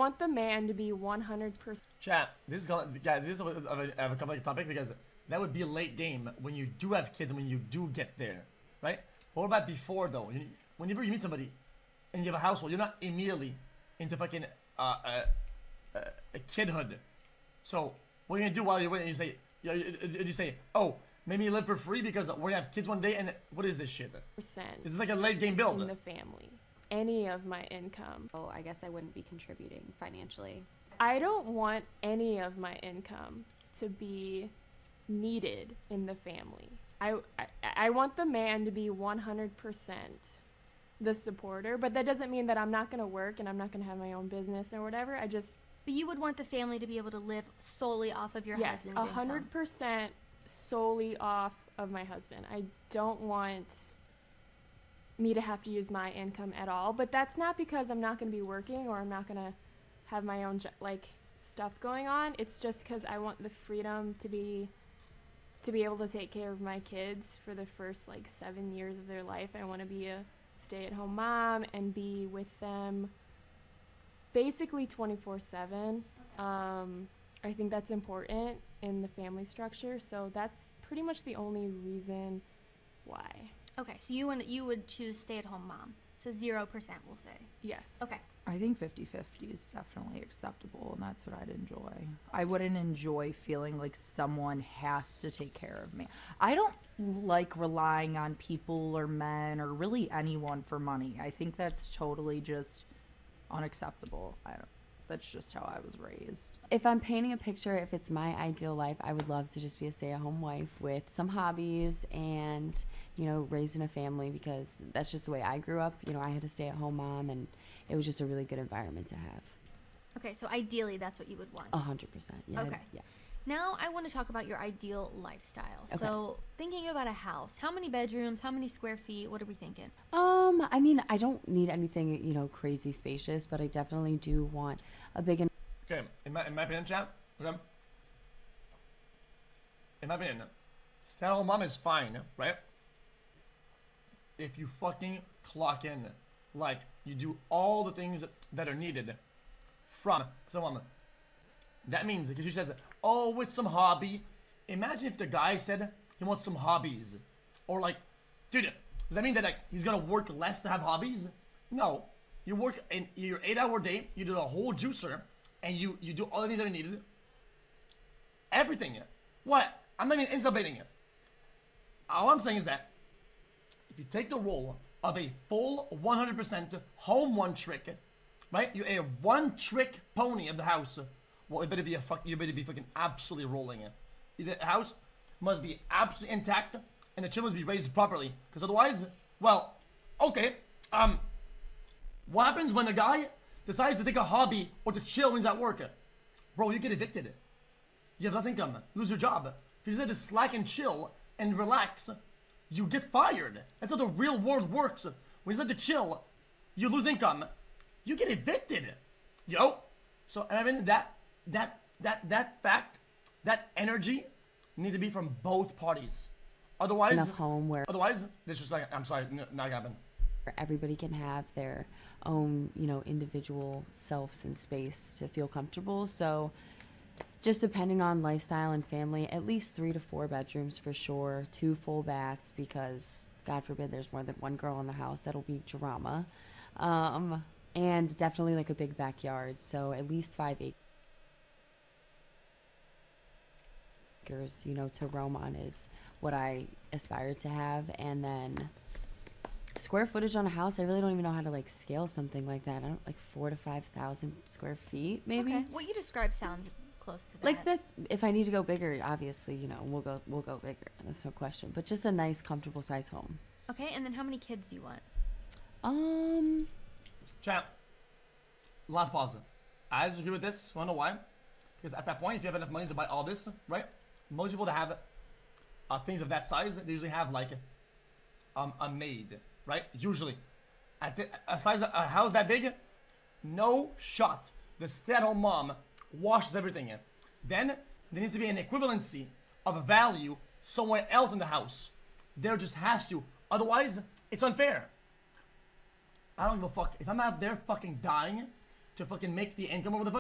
want the man to be 100%. Chat, this is going, yeah, this is a complicated topic because that would be a late game when you do have kids and when you do get there, right? What about before though? Whenever you meet somebody and you have a household, you're not immediately into fucking a kidhood. So what are you gonna do while you're waiting? You say, oh, maybe you live for free because we're gonna have kids one day. And what is this shit? This is like a late game build. In the family, any of my income. Oh, I guess I wouldn't be contributing financially. I don't want any of my income to be needed in the family. I want the man to be 100% the supporter, but that doesn't mean that I'm not going to work and I'm not going to have my own business or whatever. But you would want the family to be able to live solely off of your husband's income. 100% solely off of my husband. I don't want me to have to use my income at all, but that's not because I'm not going to be working or I'm not going to have my own stuff going on. It's just because I want the freedom to be able to take care of my kids for the first 7 years of their life. I want to be a stay-at-home mom and be with them basically 24/7. I think that's important in the family structure, so that's pretty much the only reason why. Okay, so you would choose stay-at-home mom. So 0%, we'll say. Yes. Okay. I think 50-50 is definitely acceptable, and that's what I'd enjoy. I wouldn't enjoy feeling like someone has to take care of me. I don't like relying on people or men or really anyone for money. I think that's totally just unacceptable. That's just how I was raised. If I'm painting a picture, if it's my ideal life, I would love to just be a stay-at-home wife with some hobbies and, raising a family, because that's just the way I grew up. I had a stay-at-home mom, and it was just a really good environment to have. Okay, so ideally that's what you would want. 100%. Yeah. Okay. Yeah. Now I want to talk about your ideal lifestyle. Okay. So thinking about a house, how many bedrooms, how many square feet, what are we thinking? I mean, I don't need anything, crazy spacious, but I definitely do want a big. Okay, in my opinion, chat. Okay. In my opinion, stay-at-home mom is fine, right? If you fucking clock in, you do all the things that are needed from someone. That means, because she says, oh, with some hobby. Imagine if the guy said he wants some hobbies. Or dude, does that mean that he's gonna work less to have hobbies? No. You work in your 8-hour day, you do the whole juicer, and you do all the things that are needed. Everything. What? I'm not even insulating it. All I'm saying is that if you take the role of a full 100% home one trick, right? You're a one trick pony of the house. Well, you better be fucking absolutely rolling it. The house must be absolutely intact, and the children must be raised properly. Because otherwise, well, okay. What happens when the guy decides to take a hobby or to chill when he's at work? Bro, you get evicted. You have less income. Lose your job. If you decide to slack and chill and relax, you get fired. That's how the real world works. When you decide to chill, you lose income. You get evicted. Yo. So, and I mean that fact, that energy need to be from both parties. Otherwise, enough home where this is I'm sorry, not gonna happen. Everybody can have their own, individual selves and space to feel comfortable. So just depending on lifestyle and family, at least 3 to 4 bedrooms for sure, 2 full baths, because God forbid there's more than one girl in the house. That'll be drama. And definitely a big backyard. So at least 5 acres, to roam on is what I aspire to have. And then square footage on a house, I really don't even know how to scale something like that. I don't 4,000 to 5,000 square feet, maybe. Okay. What you described sounds close to that. That. If I need to go bigger, obviously, we'll go bigger. That's no question. But just a nice, comfortable size home. Okay, and then how many kids do you want? Chat. Last pause. I disagree with this. Wanna know why? Because at that point, if you have enough money to buy all this, right? Most people that have things of that size, they usually have a maid, right? Usually, at a house that big, no shot. The stay-at-home mom washes everything in. Then there needs to be an equivalency of a value somewhere else in the house. There just has to. Otherwise, it's unfair. I don't give a fuck. If I'm out there fucking dying, to fucking make the income over the